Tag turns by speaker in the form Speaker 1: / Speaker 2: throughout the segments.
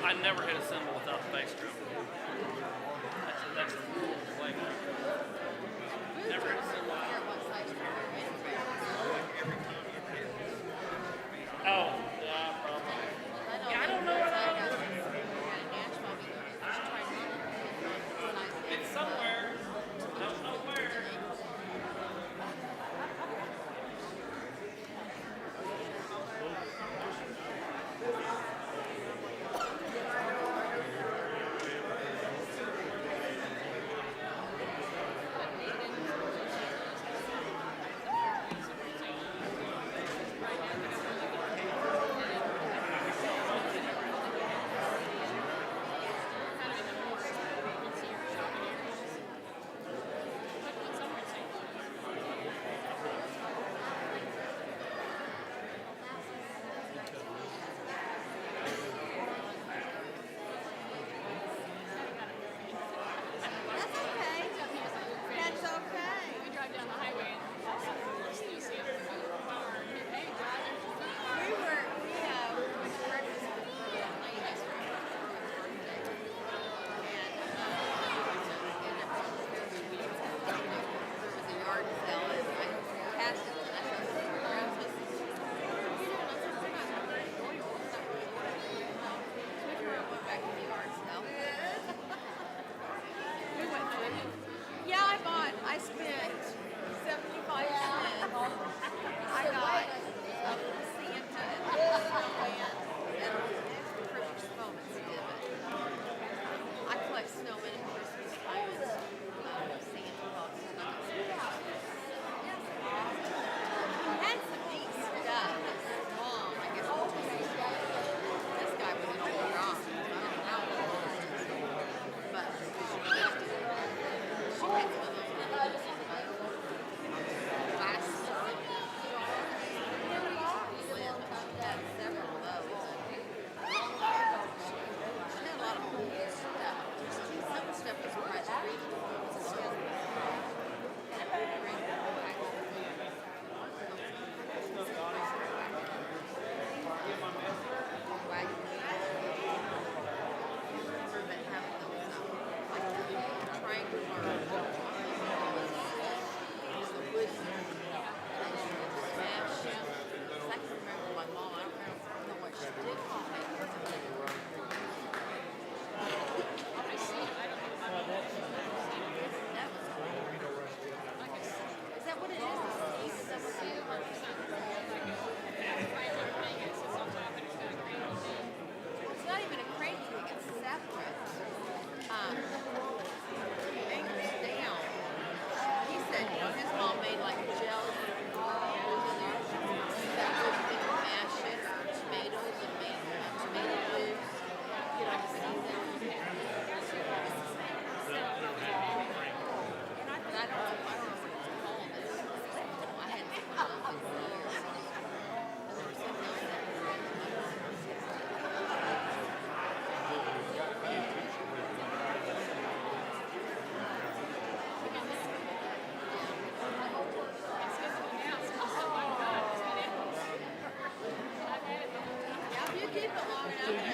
Speaker 1: I never hit a cymbal without the bass drum. That's a rule of the play. Never hit a cymbal. Oh, yeah, probably. Yeah, I don't know what it's somewhere. Don't know where.
Speaker 2: I spent 75 cents. I got a Santa and a snowman and a Christmas moments exhibit. I collect snowmen and Christmas moments. Santa Claus. And some neat stuff. Mom, I guess. This guy was an old rock. I don't know. But she had some of those.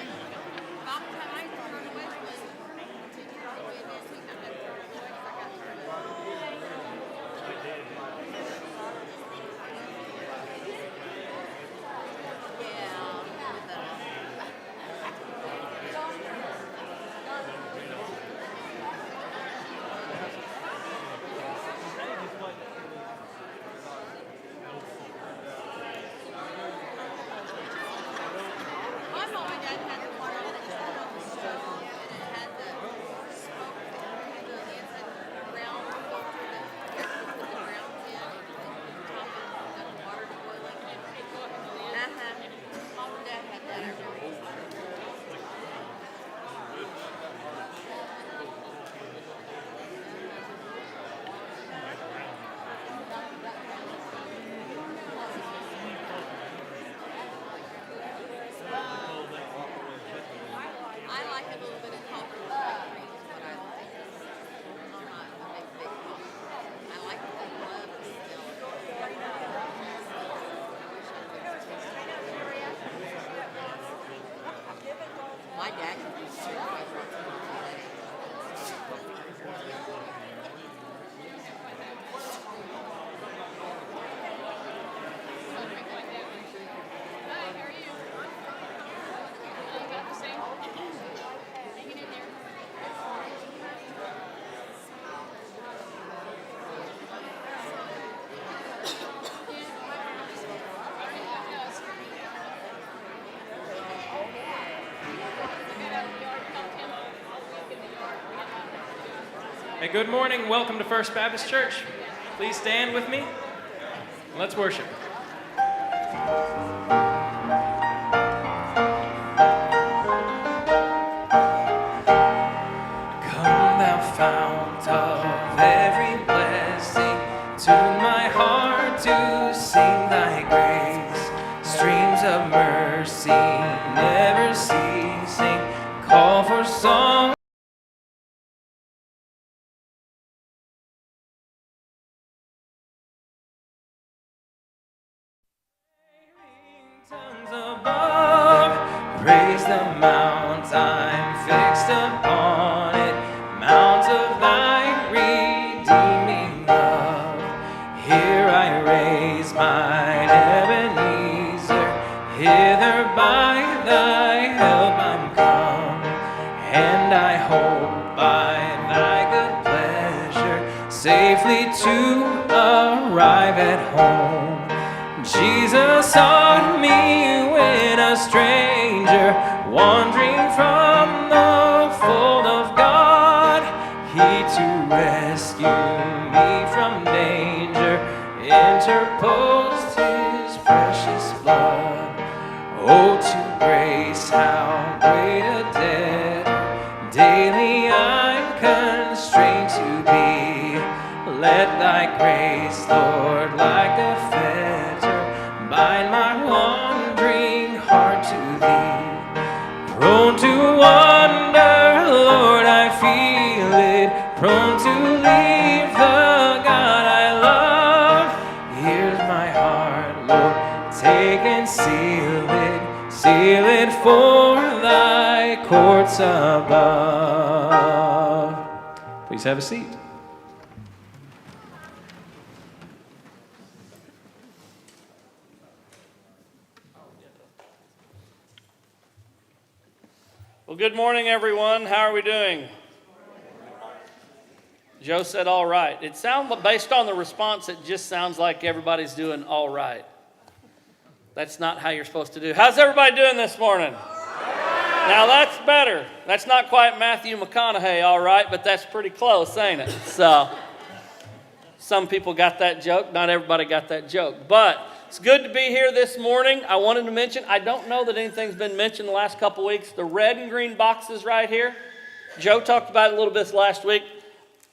Speaker 2: My dad
Speaker 3: Hey, good morning. Welcome to First Baptist Church. Please stand with me. Let's worship. Come, thou fount of every blessing, tune my heart to sing thy grace. Streams of mercy never ceasing, call for song. Tongues above, praise the mount I'm fixed upon it, mount of thy redeeming love. Here I raise mine Ebenezer, hither by thy help I'm come, and I hope by thy good pleasure safely to arrive at home. Jesus sought me when a stranger, wandering from the fold of God. He to rescue me from danger interposed his precious blood. Oh, to grace how great a debt daily I'm constrained to be. Let thy grace, Lord, like a fetter, bind my wandering heart to thee. Prone to wander, Lord, I feel it. Prone to leave the God I love. Here's my heart, Lord, take and seal it for thy courts above. Please have a seat.
Speaker 1: Well, good morning, everyone. How are we doing? Joe said all right. It sounds, based on the response, it just sounds like everybody's doing all right. That's not how you're supposed to do. How's everybody doing this morning? Now that's better. That's not quite Matthew McConaughey, all right, but that's pretty close, ain't it? So, some people got that joke. Not everybody got that joke. But it's good to be here this morning. I wanted to mention, I don't know that anything's been mentioned the last couple weeks. The red and green boxes right here. Joe talked about it a little bit last week.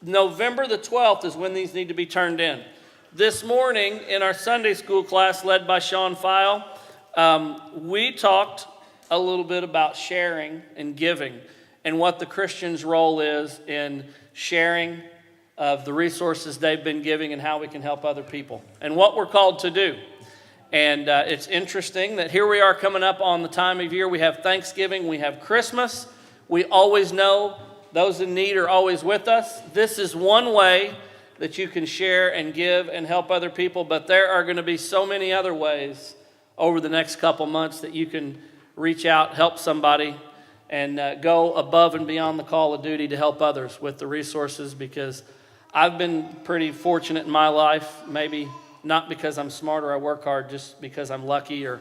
Speaker 1: November the 12th is when these need to be turned in. This morning in our Sunday school class led by Sean File, we talked a little bit about sharing and giving and what the Christian's role is in sharing of the resources they've been giving and how we can help other people and what we're called to do. And it's interesting that here we are coming up on the time of year. We have Thanksgiving, we have Christmas. We always know those in need are always with us. This is one way that you can share and give and help other people, but there are going to be so many other ways over the next couple months that you can reach out, help somebody, and go above and beyond the call of duty to help others with the resources, because I've been pretty fortunate in my life, maybe not because I'm smart or I work hard, just because I'm lucky, or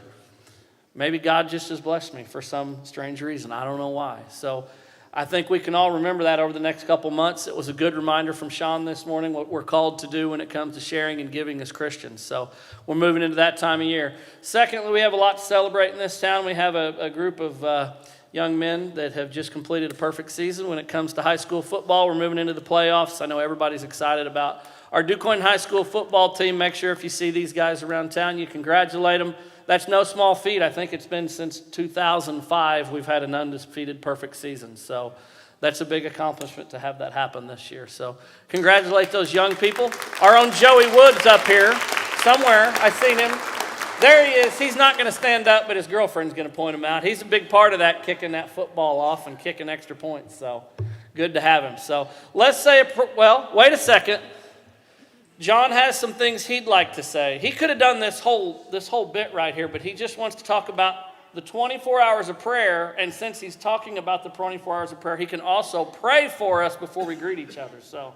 Speaker 1: maybe God just has blessed me for some strange reason. I don't know why. So I think we can all remember that over the next couple months. It was a good reminder from Sean this morning what we're called to do when it comes to sharing and giving as Christians. So we're moving into that time of year. Secondly, we have a lot to celebrate in this town. We have a group of young men that have just completed a perfect season when it comes to high school football. We're moving into the playoffs. I know everybody's excited about our Quoin High School football team. Make sure if you see these guys around town, you congratulate them. That's no small feat. I think it's been since 2005 we've had an undefeated perfect season. So that's a big accomplishment to have that happen this year. So congratulate those young people. Our own Joey Woods up here somewhere. I seen him. There he is. He's not going to stand up, but his girlfriend's going to point him out. He's a big part of that, kicking that football off and kicking extra points. So good to have him. So let's say, wait a second. John has some things he'd like to say. He could have done this whole bit right here, but he just wants to talk about the 24 hours of prayer. And since he's talking about the 24 hours of prayer, he can also pray for us before we greet each other. So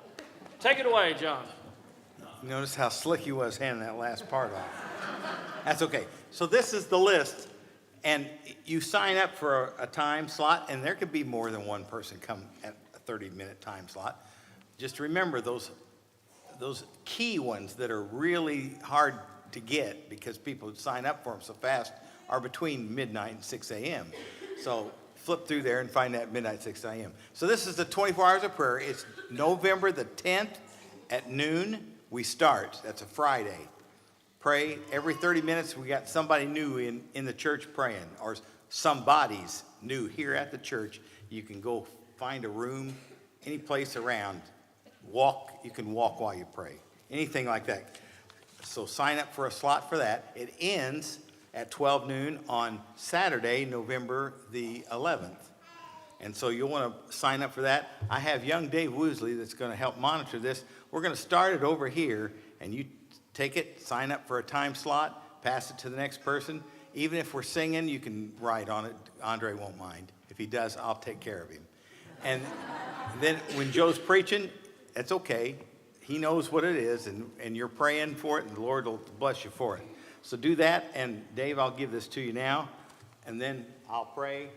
Speaker 1: take it away, John.
Speaker 4: Notice how slick he was handing that last part off. That's okay. So this is the list, and you sign up for a time slot, and there could be more than one person come at a 30-minute time slot. Just remember those key ones that are really hard to get because people sign up for them so fast are between midnight and 6 a.m. So flip through there and find that midnight, 6 a.m. So this is the 24 hours of prayer. It's November the 10th at noon. We start. That's a Friday. Pray every 30 minutes. We got somebody new in the church praying, or somebody's new here at the church. You can go find a room, any place around. You can walk while you pray. Anything like that. So sign up for a slot for that. It ends at 12 noon on Saturday, November the 11th. And so you'll want to sign up for that. I have young Dave Woosley that's going to help monitor this. We're going to start it over here, and you take it, sign up for a time slot, pass it to the next person. Even if we're singing, you can write on it. Andre won't mind. If he does, I'll take care of him. And then when Joe's preaching, that's okay. He knows what it is, and you're praying for it, and the Lord will bless you for it. So do that, and Dave, I'll give this to you now, and then I'll pray.